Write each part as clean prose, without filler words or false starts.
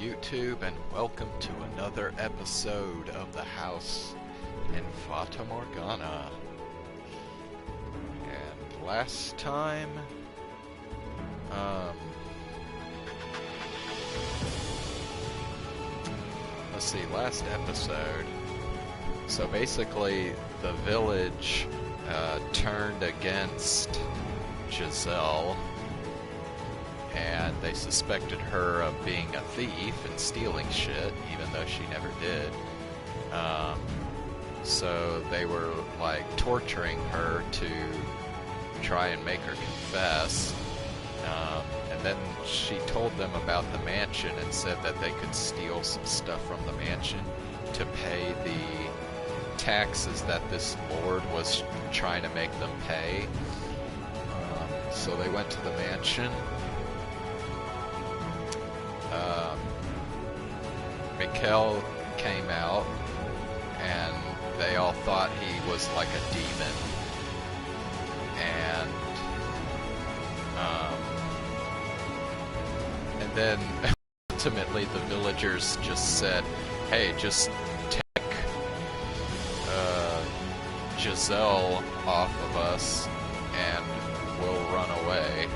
YouTube, and welcome to another episode of The House in Fata Morgana. And last time, let's see, last episode, so basically the village turned against Giselle, and they suspected her of being a thief and stealing shit, even though she never did. So they were like torturing her to try and make her confess. And then she told them about the mansion and said that they could steal some stuff from the mansion to pay the taxes that this lord was trying to make them pay. So they went to the mansion. Michel came out, and they all thought he was like a demon, and then ultimately the villagers just said, hey, just take Giselle off of us and we'll run away.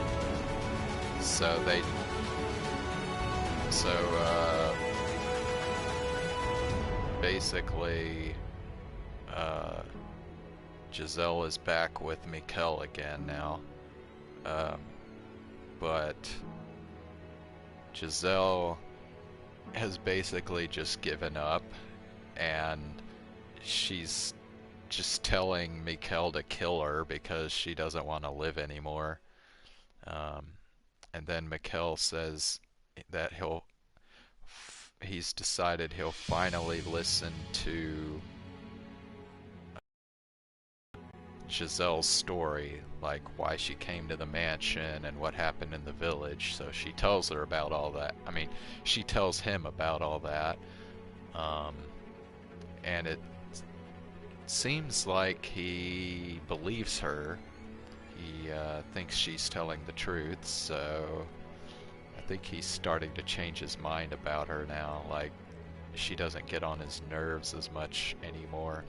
Basically, Giselle is back with Michel again now, but Giselle has basically just given up, and she's just telling Michel to kill her because she doesn't want to live anymore. And then Michel says that he's decided he'll finally listen to Giselle's story, like why she came to the mansion and what happened in the village. So she tells her about all that. I mean, she tells him about all that. And it seems like he believes her. He thinks she's telling the truth, so I think he's starting to change his mind about her now. Like, she doesn't get on his nerves as much anymore.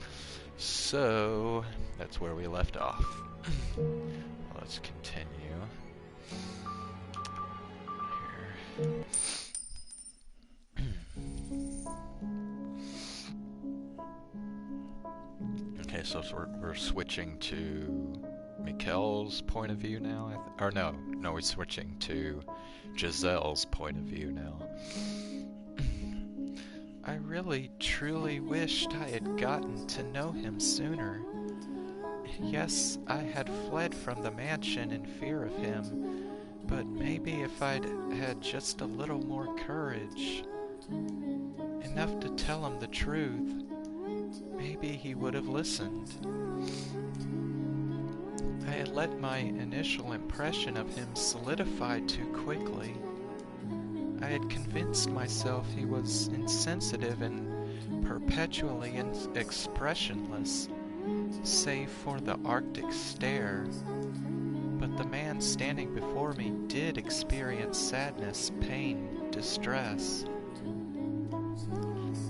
So that's where we left off. Let's continue. Here. Okay, so we're switching to Michel's point of view now, no, we're switching to Giselle's point of view now. I really, truly wished I had gotten to know him sooner. Yes, I had fled from the mansion in fear of him, but maybe if I'd had just a little more courage, enough to tell him the truth, maybe he would have listened. I had let my initial impression of him solidify too quickly. I had convinced myself he was insensitive and perpetually expressionless, save for the Arctic stare. But the man standing before me did experience sadness, pain, distress.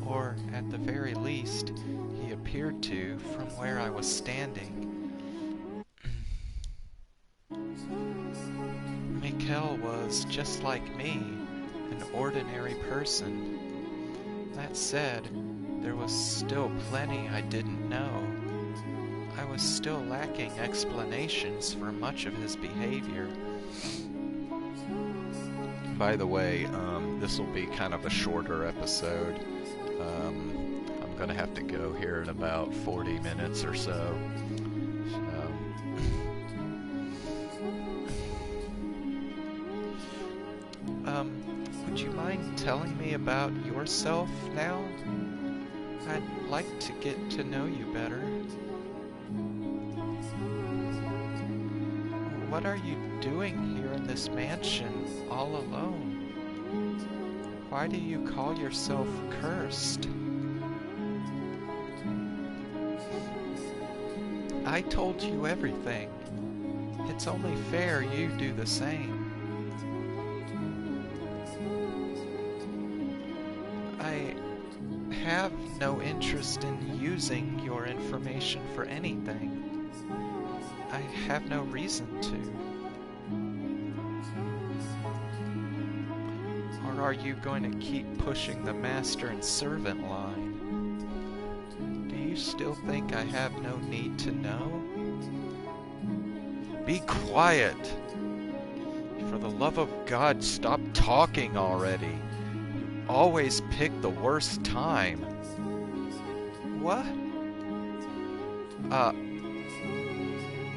Or, at the very least, he appeared to from where I was standing. Michel was just like me, an ordinary person. That said, there was still plenty I didn't know. I was still lacking explanations for much of his behavior. By the way, this will be kind of a shorter episode. I'm gonna have to go here in about 40 minutes or so. Would you mind telling me about yourself now? I'd like to get to know you better. What are you doing here in this mansion, all alone? Why do you call yourself cursed? I told you everything. It's only fair you do the same. have no interest in using your information for anything. I have no reason to. Or are you going to keep pushing the master and servant line? Do you still think I have no need to know? Be quiet! For the love of God, stop talking already. You always pick the worst time. What?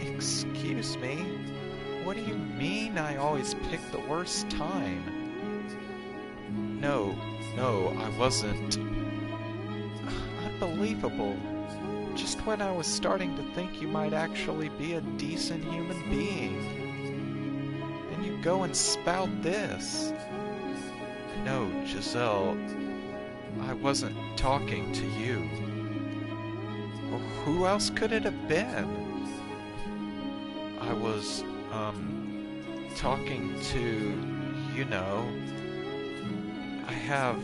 Excuse me? What do you mean I always pick the worst time? No, I wasn't. Unbelievable. Just when I was starting to think you might actually be a decent human being. And you go and spout this. No, Giselle, I wasn't talking to you. Well, who else could it have been? I was, talking to, you know, I have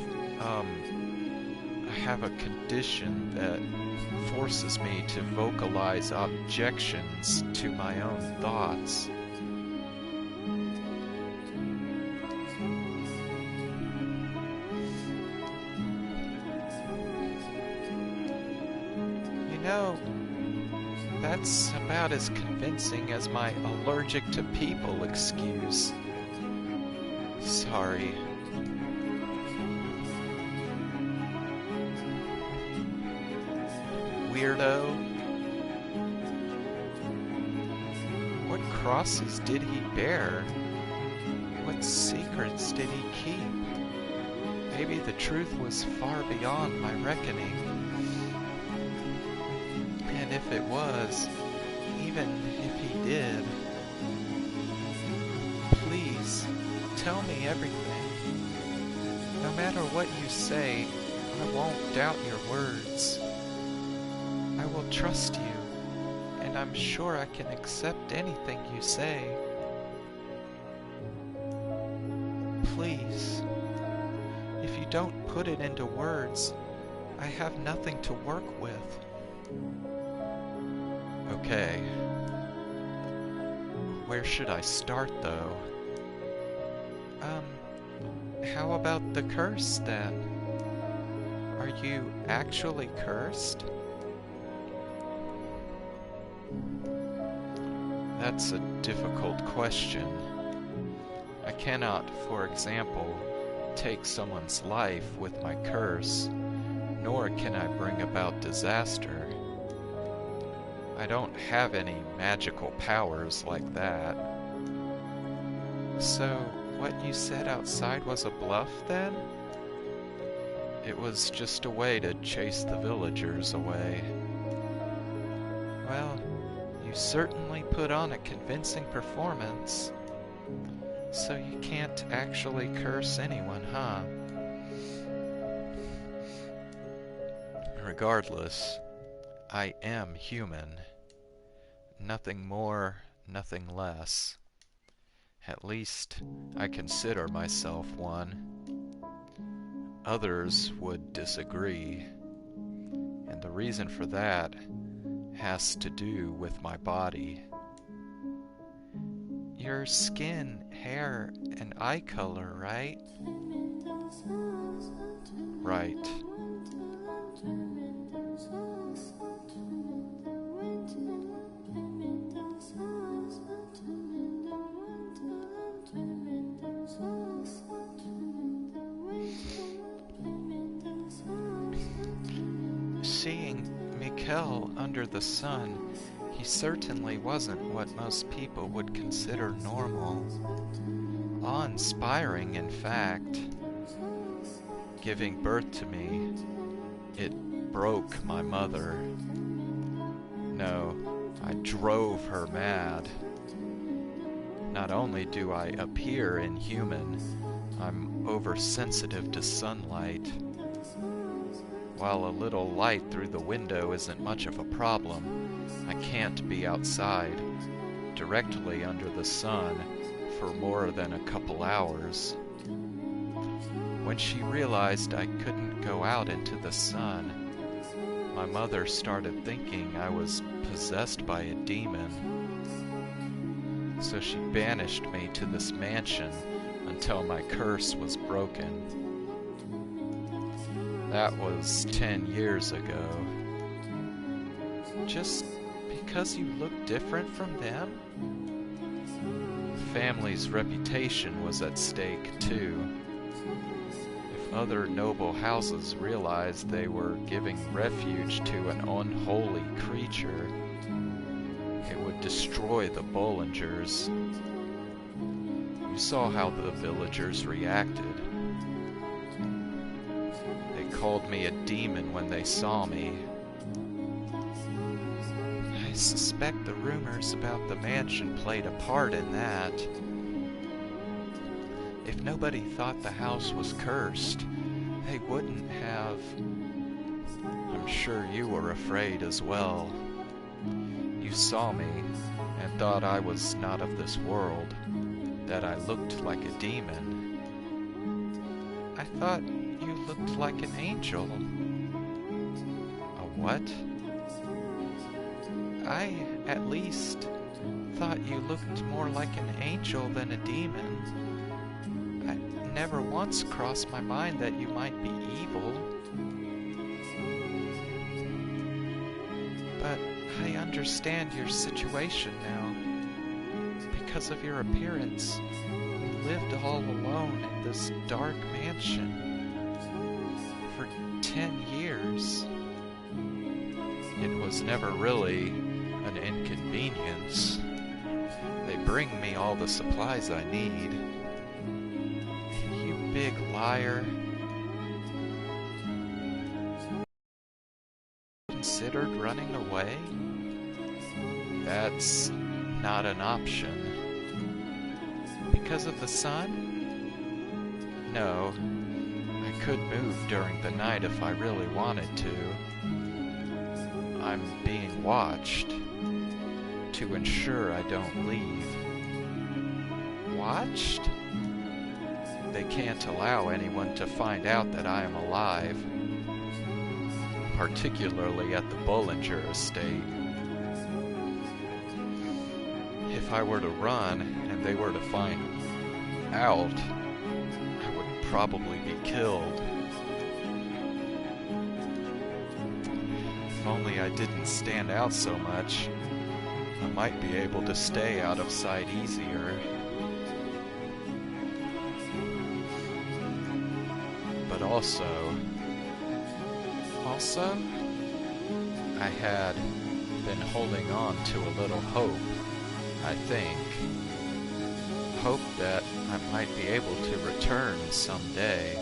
a condition that forces me to vocalize objections to my own thoughts. You know, that's about as convincing as my allergic to people excuse. Sorry. Weirdo. What crosses did he bear? What secrets did he keep? Maybe the truth was far beyond my reckoning. And if it was, even if he did, please tell me everything. No matter what you say, I won't doubt your words. I will trust you, and I'm sure I can accept anything you say. Please, if you don't put it into words, I have nothing to work with. Okay. Where should I start, though? How about the curse, then? Are you actually cursed? That's a difficult question. I cannot, for example, take someone's life with my curse, nor can I bring about disaster. I don't have any magical powers like that. So, what you said outside was a bluff, then? It was just a way to chase the villagers away. Well, you certainly put on a convincing performance. So you can't actually curse anyone, huh? Regardless, I am human. Nothing more, nothing less. At least, I consider myself one. Others would disagree, and the reason for that has to do with my body. Your skin, hair, and eye color, right? Right. Seeing Michel under the sun, he certainly wasn't what most people would consider normal. Awe-inspiring, in fact. Giving birth to me, it broke my mother. No, I drove her mad. Not only do I appear inhuman, I'm oversensitive to sunlight. While a little light through the window isn't much of a problem, I can't be outside, directly under the sun, for more than a couple hours. When she realized I couldn't go out into the sun. My mother started thinking I was possessed by a demon, so she banished me to this mansion until my curse was broken. That was 10 years ago. Just because you look different from them? The family's reputation was at stake, too. If other noble houses realized they were giving refuge to an unholy creature, it would destroy the Bollingers. You saw how the villagers reacted. They called me a demon when they saw me. I suspect the rumors about the mansion played a part in that. If nobody thought the house was cursed, they wouldn't have. I'm sure you were afraid as well. You saw me and thought I was not of this world, that I looked like a demon. I thought you looked like an angel. A what? I, at least, thought you looked more like an angel than a demon. It never once crossed my mind that you might be evil. But I understand your situation now. Because of your appearance, you lived all alone in this dark mansion for 10 years. It was never really an inconvenience. They bring me all the supplies I need. You big liar. Considered running away? That's not an option. Because of the sun? No. I could move during the night if I really wanted to. I'm being watched to ensure I don't leave. Watched? They can't allow anyone to find out that I am alive, particularly at the Bollinger estate. If I were to run and they were to find out, I would probably be killed. If only I didn't stand out so much, I might be able to stay out of sight easier. But also, I had been holding on to a little hope, I think. Hope that I might be able to return someday.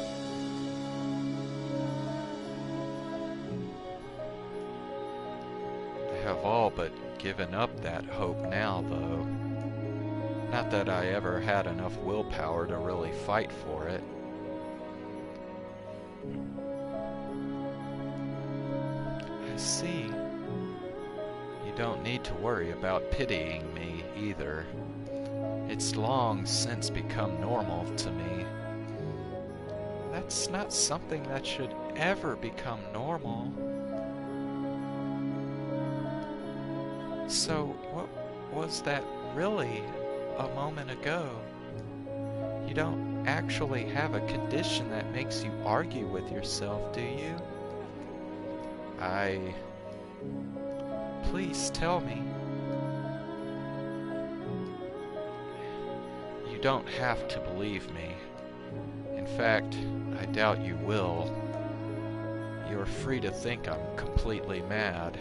I have all but given up that hope now, though. Not that I ever had enough willpower to really fight for it. I see. You don't need to worry about pitying me, either. It's long since become normal to me. That's not something that should ever become normal. So, what was that really a moment ago? You don't actually have a condition that makes you argue with yourself, do you? Please tell me. You don't have to believe me. In fact, I doubt you will. You're free to think I'm completely mad.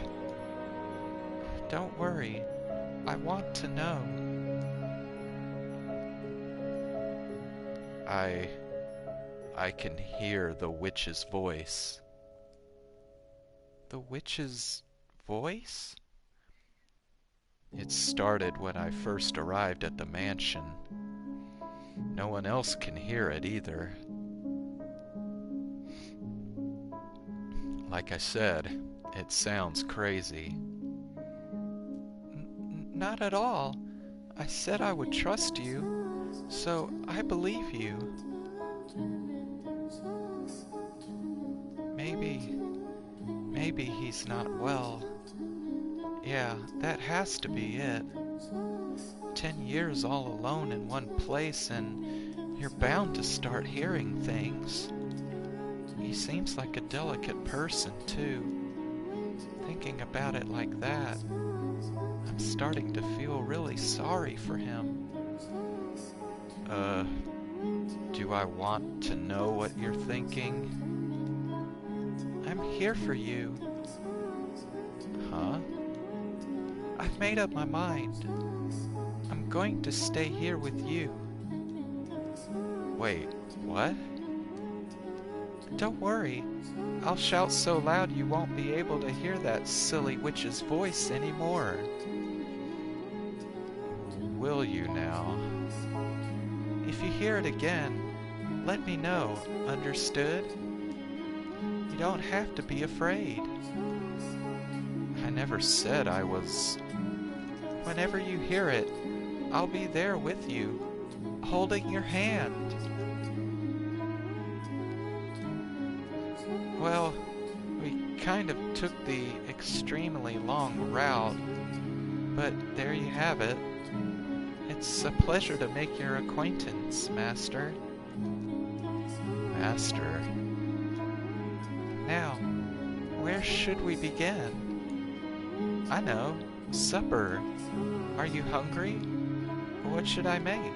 Don't worry. I want to know. I can hear the witch's voice. The witch's voice? It started when I first arrived at the mansion. No one else can hear it either. Like I said, it sounds crazy. Not at all. I said I would trust you, so I believe you. maybe he's not well. Yeah, that has to be it. 10 years all alone in one place, and you're bound to start hearing things. He seems like a delicate person, too. Thinking about it like that, I'm starting to feel really sorry for him. Do I want to know what you're thinking? I'm here for you. Huh? I've made up my mind. I'm going to stay here with you. Wait, what? Don't worry. I'll shout so loud you won't be able to hear that silly witch's voice anymore. Will you now? If you hear it again, let me know, understood? You don't have to be afraid. I never said I was. Whenever you hear it, I'll be there with you, holding your hand. Well, we kind of took the extremely long route, but there you have it. It's a pleasure to make your acquaintance, Master. Master? Now, where should we begin? I know, supper. Are you hungry? What should I make?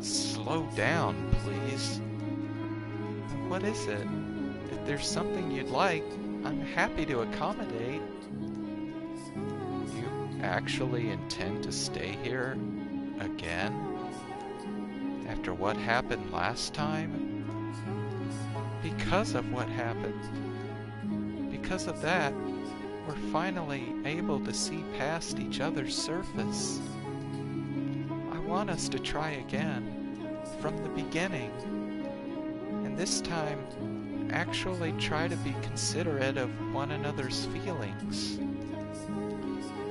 Slow down, please. What is it? If there's something you'd like, I'm happy to accommodate. You actually intend to stay here again? After what happened last time? Because of what happened. Because of that, we're finally able to see past each other's surface. I want us to try again, from the beginning, and this time actually try to be considerate of one another's feelings.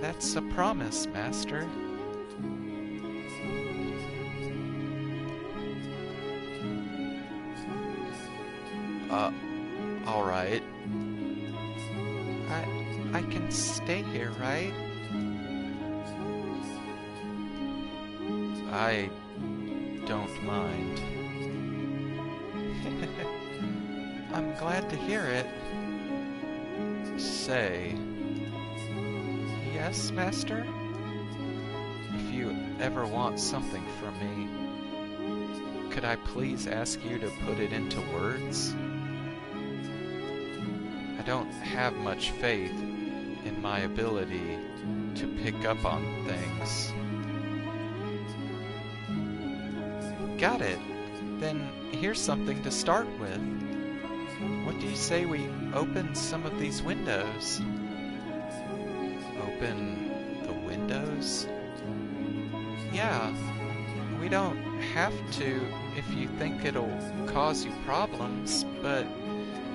That's a promise, Master. All right. I can stay here, right? I don't mind. I'm glad to hear it. Say. Yes, Master? If you ever want something from me, could I please ask you to put it into words? I don't have much faith in my ability to pick up on things. Got it. Then here's something to start with. What do you say we open some of these windows? Open the windows? Yeah. We don't have to if you think it'll cause you problems, but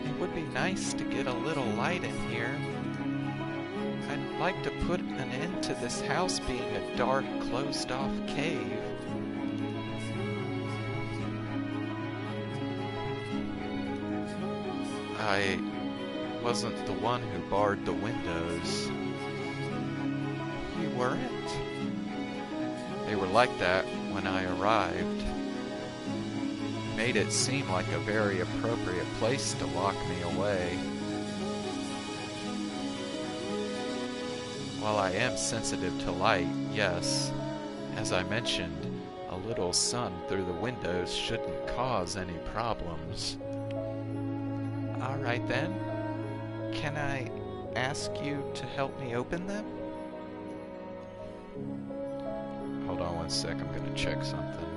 it would be nice to get a little light in here. I'd like to put an end to this house being a dark, closed-off cave. I wasn't the one who barred the windows. You weren't? They were like that when I arrived. It made it seem like a very appropriate place to lock me away. While I am sensitive to light, yes, as I mentioned, a little sun through the windows shouldn't cause any problems. Alright then, can I ask you to help me open them? Hold on one sec, I'm gonna check something.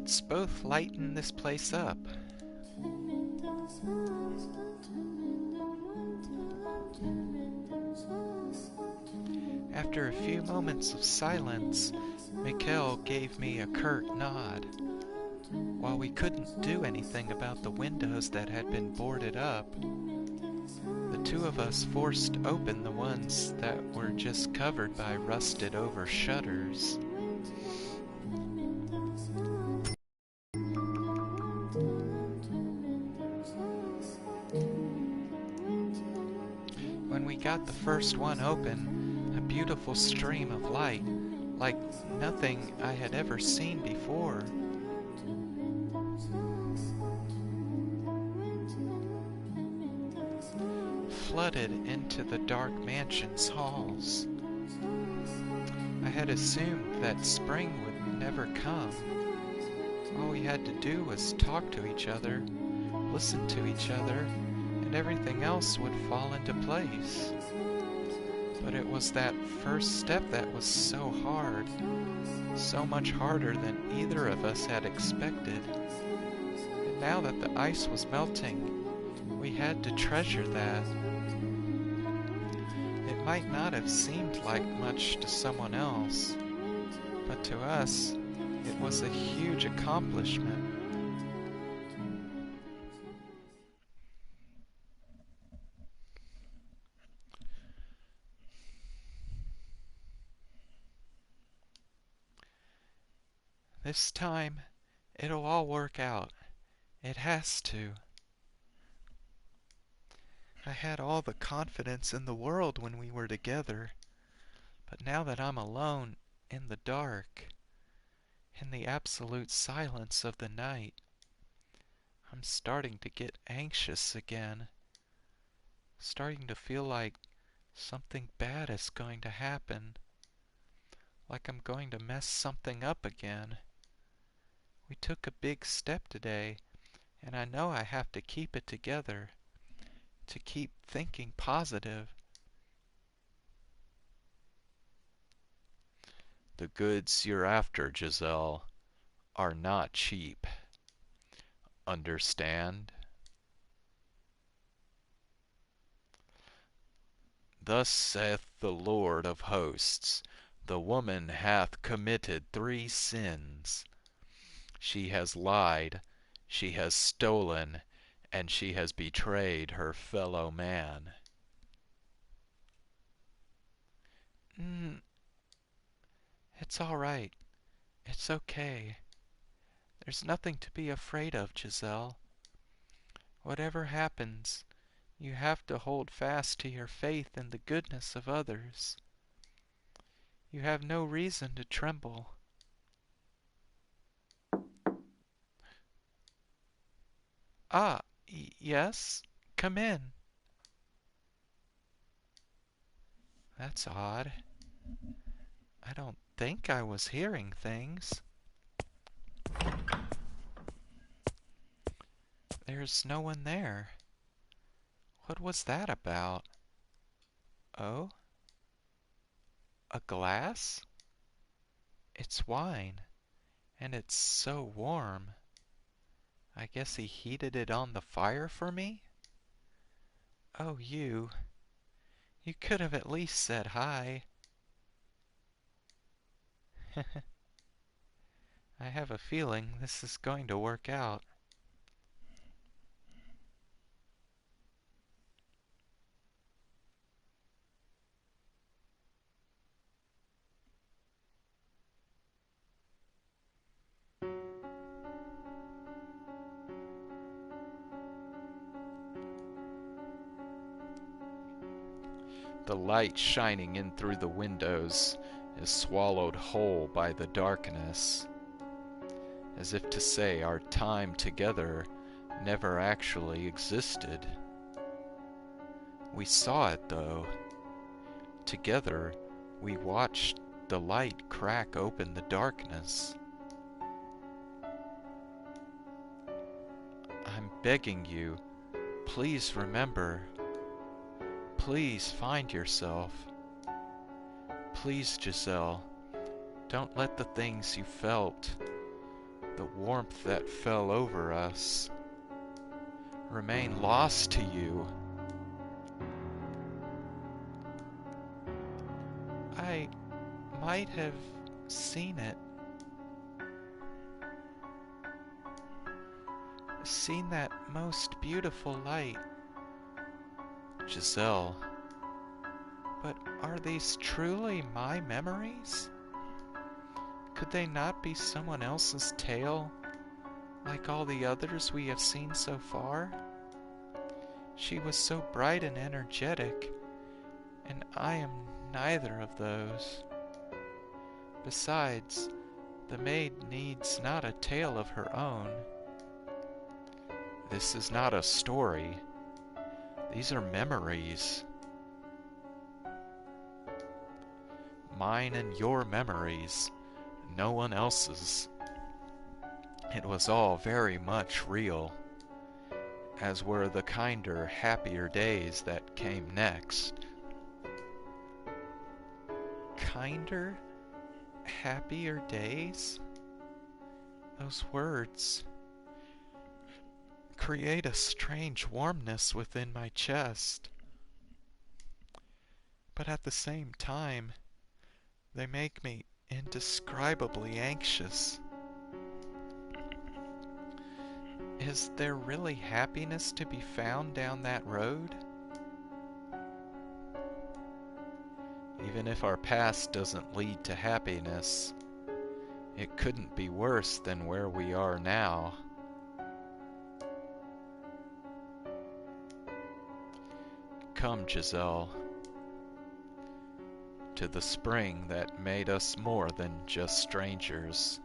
Let's both lighten this place up. After a few moments of silence, Michel gave me a curt nod. While we couldn't do anything about the windows that had been boarded up, the two of us forced open the ones that were just covered by rusted over shutters. When we got the first one open, a beautiful stream of light, like nothing I had ever seen before, flooded into the dark mansion's halls. I had assumed that spring would never come. All we had to do was talk to each other, listen to each other, and everything else would fall into place. But it was that first step that was so hard, so much harder than either of us had expected. And now that the ice was melting, we had to treasure that. It might not have seemed like much to someone else, but to us, it was a huge accomplishment. This time, it'll all work out. It has to. I had all the confidence in the world when we were together, but now that I'm alone, in the dark, in the absolute silence of the night, I'm starting to get anxious again, starting to feel like something bad is going to happen, like I'm going to mess something up again. We took a big step today, and I know I have to keep it together, to keep thinking positive. The goods you're after, Giselle, are not cheap. Understand? Thus saith the Lord of hosts, the woman hath committed 3 sins. She has lied, she has stolen, and she has betrayed her fellow man. It's all right. It's okay. There's nothing to be afraid of, Giselle. Whatever happens, you have to hold fast to your faith in the goodness of others. You have no reason to tremble. Ah, yes? Come in. That's odd. I don't think I was hearing things. There's no one there. What was that about? Oh? A glass? It's wine, and it's so warm. I guess he heated it on the fire for me? Oh, you. You could have at least said hi. I have a feeling this is going to work out. The light shining in through the windows is swallowed whole by the darkness, as if to say our time together never actually existed. We saw it, though. Together, we watched the light crack open the darkness. I'm begging you, please remember. Please find yourself. Please, Giselle, don't let the things you felt the warmth that fell over us, remain lost to you? I might have seen it. Seen that most beautiful light. Giselle, But are these truly my memories? Could they not be someone else's tale, like all the others we have seen so far? She was so bright and energetic, and I am neither of those. Besides, the maid needs not a tale of her own. this is not a story. These are memories. Mine and your memories, no one else's. It was all very much real, as were the kinder, happier days that came next. Kinder, happier days? Those words create a strange warmness within my chest. But at the same time, they make me indescribably anxious. Is there really happiness to be found down that road? Even if our past doesn't lead to happiness, it couldn't be worse than where we are now. Come, Giselle, to the spring that made us more than just strangers.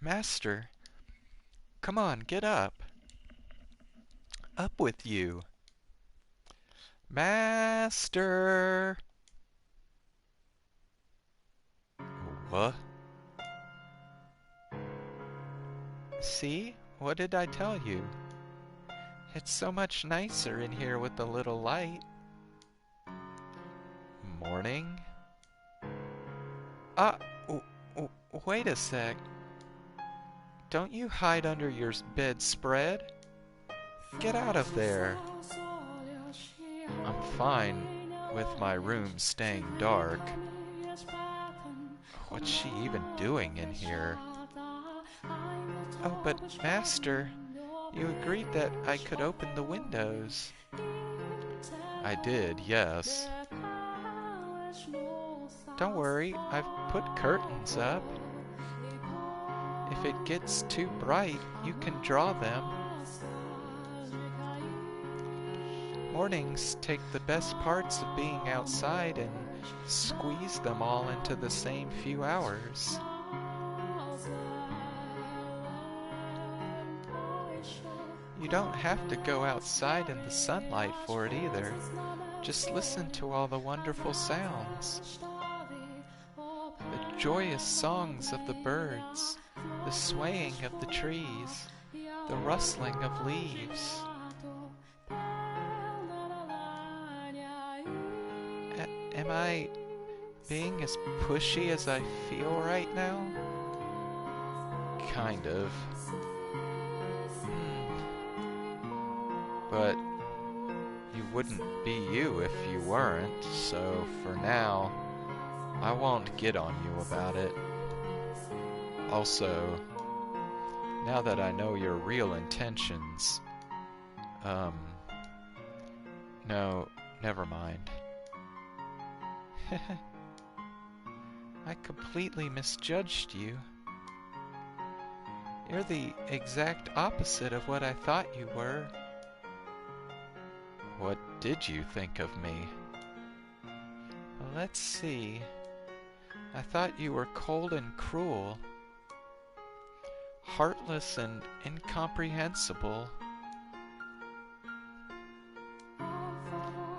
Master, come on, get up. Up with you. Master! What? See? What did I tell you? It's so much nicer in here with the little light. Morning? Ah, wait a sec. Don't you hide under your bedspread? Get out of there. I'm fine with my room staying dark. What's she even doing in here? Oh, but Master, you agreed that I could open the windows. I did, yes. Don't worry, I've put curtains up. If it gets too bright, you can draw them. Mornings take the best parts of being outside and squeeze them all into the same few hours. You don't have to go outside in the sunlight for it either. Just listen to all the wonderful sounds. The joyous songs of the birds, the swaying of the trees, the rustling of leaves. Am I being as pushy as I feel right now? Kind of. But you wouldn't be you if you weren't, so for now, I won't get on you about it. Also, now that I know your real intentions, no, never mind. I completely misjudged you. You're the exact opposite of what I thought you were. What did you think of me? Well, let's see. I thought you were cold and cruel, heartless and incomprehensible.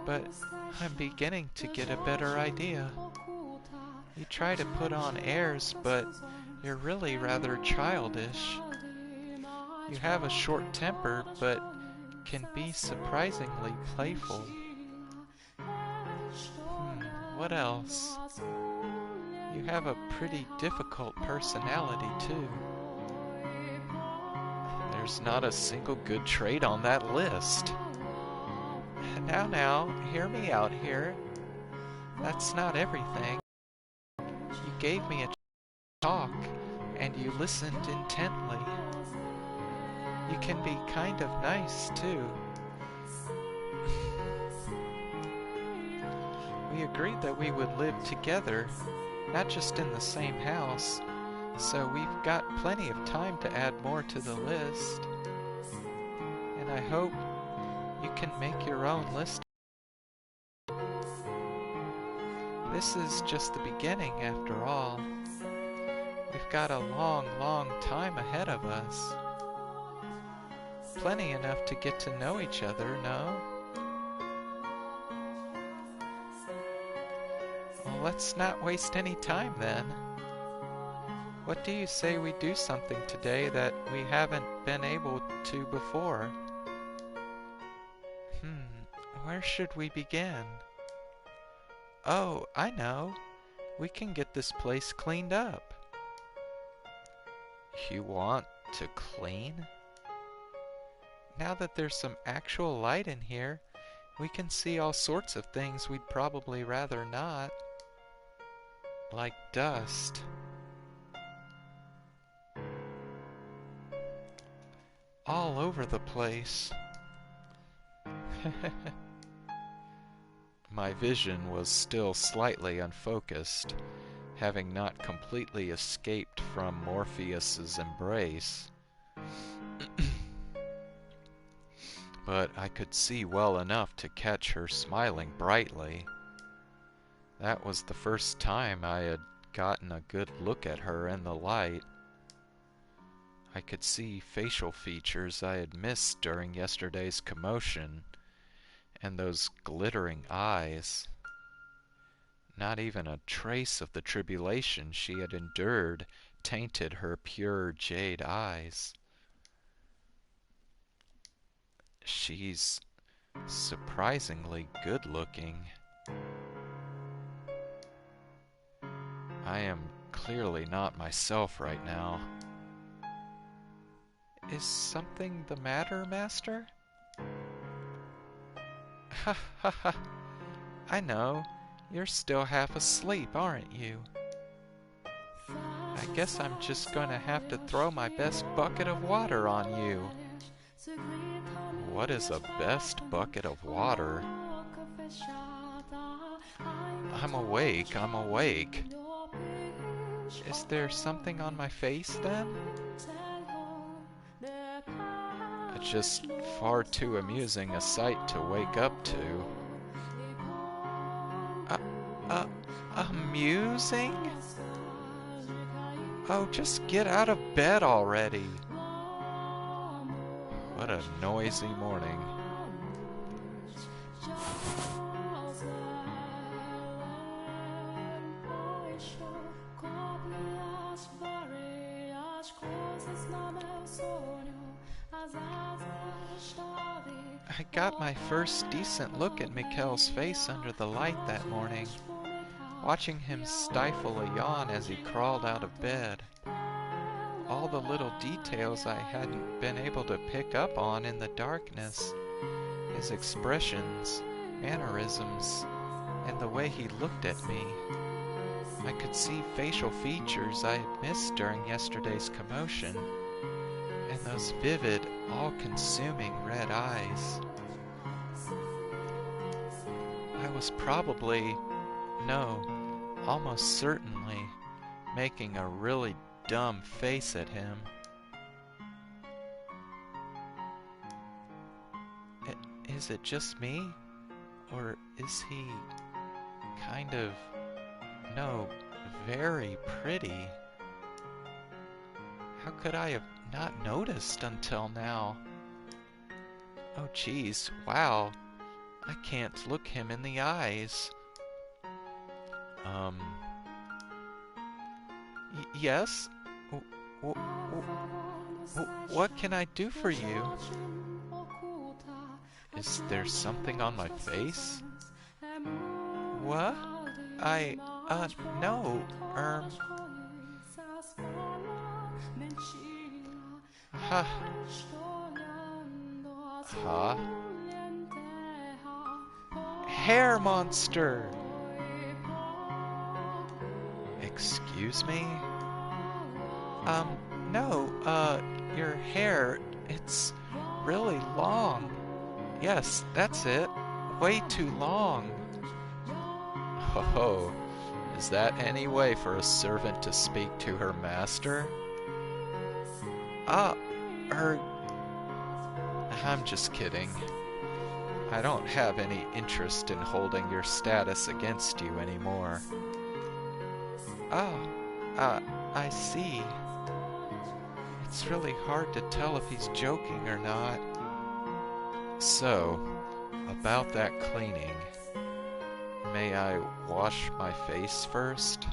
But I'm beginning to get a better idea. You try to put on airs, but You're really rather childish. You have a short temper, but can be surprisingly playful. What else? You have a pretty difficult personality, too. There's not a single good trait on that list. Now, hear me out here. That's not everything. You gave me a talk, and you listened intently. You can be kind of nice, too. We agreed that we would live together, not just in the same house, so we've got plenty of time to add more to the list. And I hope you can make your own list. This is just the beginning, after all. We've got a long, long time ahead of us. Plenty enough to get to know each other, no? Well, let's not waste any time then. What do you say we do something today that we haven't been able to before? Where should we begin? Oh, I know. We can get this place cleaned up. You want to clean? Now that there's some actual light in here, we can see all sorts of things we'd probably rather not. Like dust. All over the place. My vision was still slightly unfocused, having not completely escaped from Morpheus's embrace. But I could see well enough to catch her smiling brightly. That was the first time I had gotten a good look at her in the light. I could see facial features I had missed during yesterday's commotion, and those glittering eyes. Not even a trace of the tribulation she had endured tainted her pure jade eyes. She's surprisingly good-looking. I am clearly not myself right now. Is something the matter, Master? Ha ha ha. I know. You're still half asleep, aren't you? I guess I'm just gonna have to throw my best bucket of water on you. What is a best bucket of water? I'm awake. Is there something on my face, then? Just far too amusing a sight to wake up to. Amusing? Oh, just get out of bed already. What a noisy morning. I got my first decent look at Michel's face under the light that morning, watching him stifle a yawn as he crawled out of bed. All the little details I hadn't been able to pick up on in the darkness, his expressions, mannerisms, and the way he looked at me. I could see facial features I had missed during yesterday's commotion, and those vivid, all-consuming red eyes. I was probably, no, almost certainly, making a really dumb face at him. Is it just me? Or is he kind of, no, very pretty? How could I have not noticed until now? Oh geez, wow. I can't look him in the eyes. Yes? What can I do for you? Is there something on my face? What? No. Huh. Huh? Hair monster! Excuse me? No, your hair, it's really long. Yes, that's it. Way too long. Oh, is that any way for a servant to speak to her master? Er, I'm just kidding. I don't have any interest in holding your status against you anymore. oh, I see. It's really hard to tell if he's joking or not. So, about that cleaning, may I wash my face first?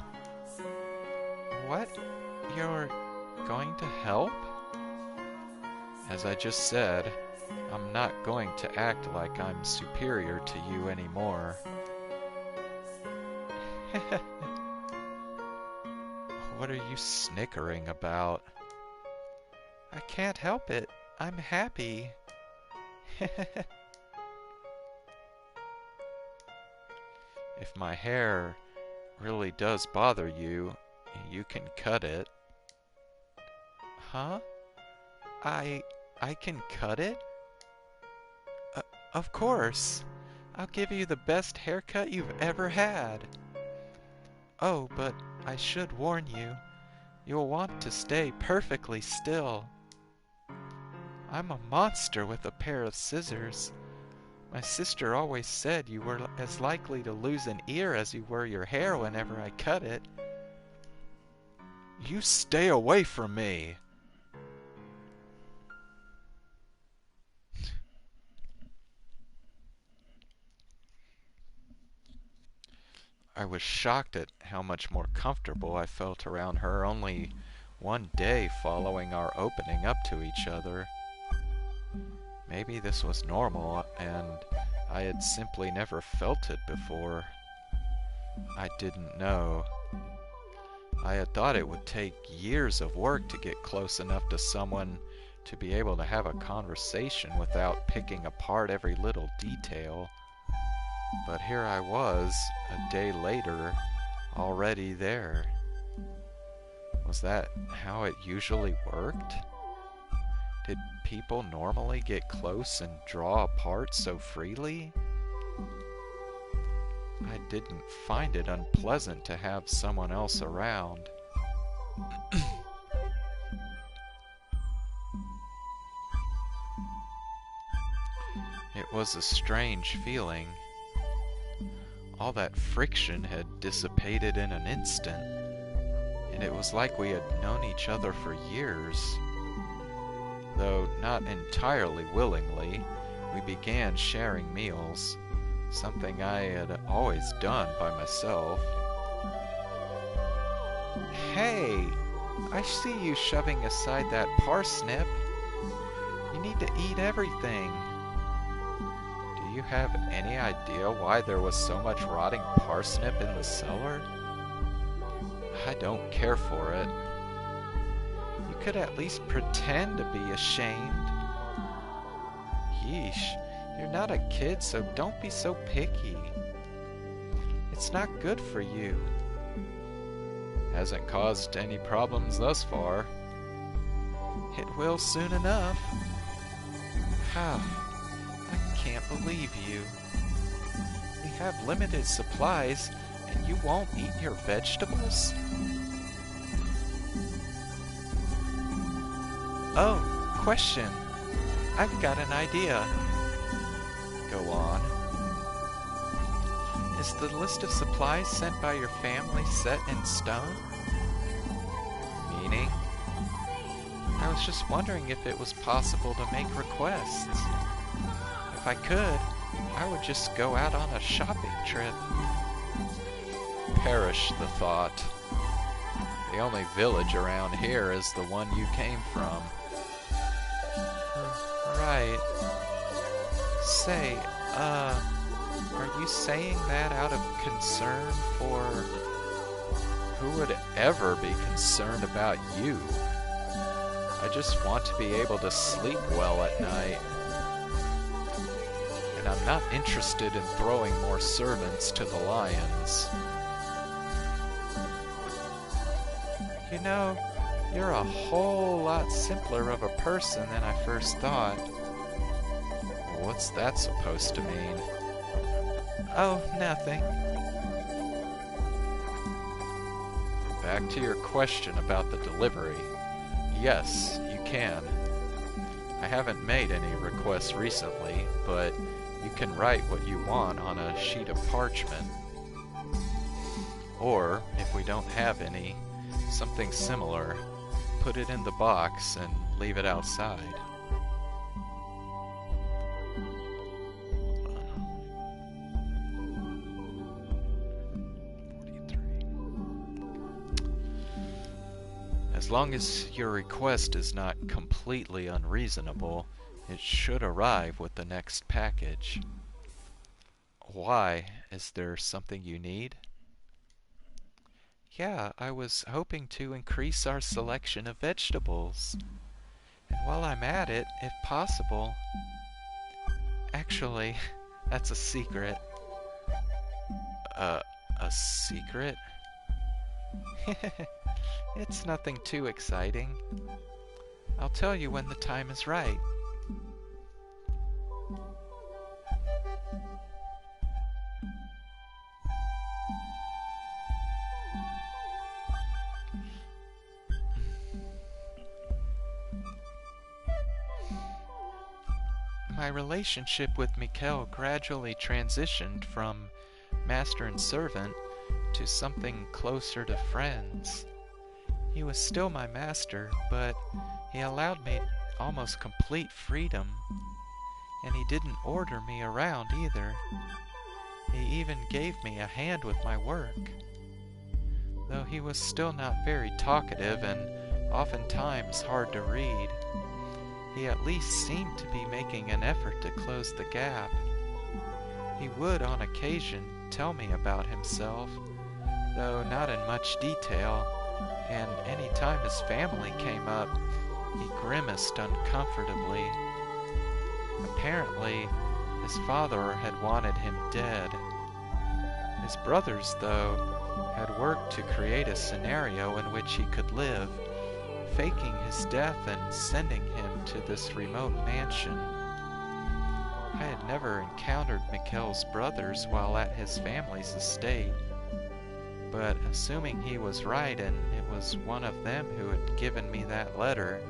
What? You're going to help? As I just said, I'm not going to act like I'm superior to you anymore. What are you snickering about? I can't help it. I'm happy. If my hair really does bother you, you can cut it. Huh? I can cut it? Of course. I'll give you the best haircut you've ever had. Oh, but I should warn you. You'll want to stay perfectly still. I'm a monster with a pair of scissors. My sister always said you were as likely to lose an ear as you were your hair whenever I cut it. You stay away from me! I was shocked at how much more comfortable I felt around her only one day following our opening up to each other. Maybe this was normal, and I had simply never felt it before. I didn't know. I had thought it would take years of work to get close enough to someone to be able to have a conversation without picking apart every little detail. But here I was, a day later, already there. Was that how it usually worked? Did people normally get close and draw apart so freely? I didn't find it unpleasant to have someone else around. It was a strange feeling. All that friction had dissipated in an instant, and it was like we had known each other for years. Though not entirely willingly, we began sharing meals, something I had always done by myself. Hey, I see you shoving aside that parsnip. You need to eat everything. Do you have any idea why there was so much rotting parsnip in the cellar? I don't care for it. You could at least pretend to be ashamed. Yeesh, you're not a kid, so don't be so picky. It's not good for you. Hasn't caused any problems thus far. It will soon enough. I can't believe you. We have limited supplies, and you won't eat your vegetables? Oh, question. I've got an idea. Go on. Is the list of supplies sent by your family set in stone? Meaning? I was just wondering if it was possible to make requests. If I could, I would just go out on a shopping trip. Perish the thought. The only village around here is the one you came from. Right. Say, are you saying that out of concern for... Who would ever be concerned about you? I just want to be able to sleep well at night. And I'm not interested in throwing more servants to the lions. You know, you're a whole lot simpler of a person than I first thought. What's that supposed to mean? Oh, nothing. Back to your question about the delivery. Yes, you can. I haven't made any requests recently, but you can write what you want on a sheet of parchment. Or, if we don't have any, something similar, put it in the box and leave it outside. As long as your request is not completely unreasonable, it should arrive with the next package. Why? Is there something you need? Yeah, I was hoping to increase our selection of vegetables. And while I'm at it, if possible... Actually, that's a secret. A secret? It's nothing too exciting. I'll tell you when the time is right. My relationship with Michel gradually transitioned from master and servant to something closer to friends. He was still my master, but he allowed me almost complete freedom, and he didn't order me around either. He even gave me a hand with my work. Though he was still not very talkative and oftentimes hard to read, he at least seemed to be making an effort to close the gap. He would, on occasion, tell me about himself, though not in much detail, and any time his family came up, he grimaced uncomfortably. Apparently, his father had wanted him dead. His brothers, though, had worked to create a scenario in which he could live, faking his death and sending him to this remote mansion. I had never encountered Michel's brothers while at his family's estate, but assuming he was right and it was one of them who had given me that letter,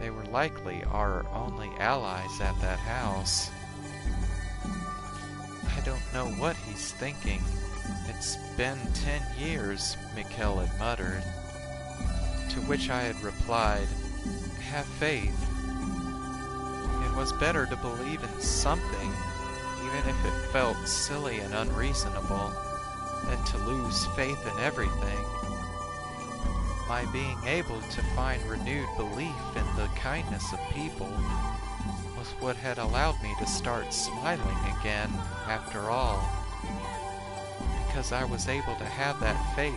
they were likely our only allies at that house. I don't know what he's thinking. It's been 10 years, Michel had muttered. To which I had replied, have faith. It was better to believe in something, even if it felt silly and unreasonable, than to lose faith in everything. My being able to find renewed belief in the kindness of people was what had allowed me to start smiling again after all. Because I was able to have that faith,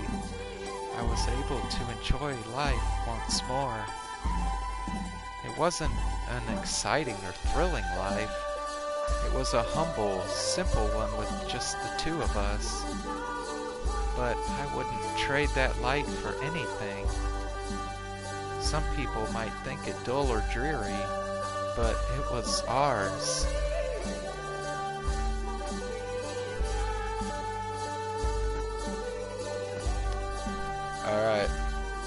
I was able to enjoy life once more. It wasn't an exciting or thrilling life. It was a humble, simple one with just the two of us. But I wouldn't trade that life for anything. Some people might think it dull or dreary, but it was ours. Alright,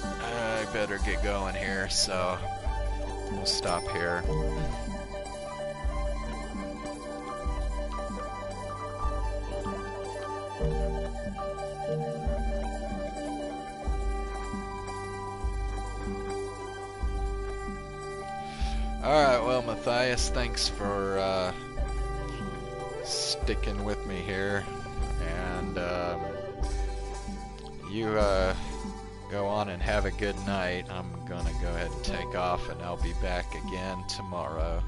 I better get going here, so we'll stop here. Alright, well, Matthias, thanks for sticking with me here. And you go on and have a good night. I'm gonna go ahead and take off, and I'll be back again tomorrow.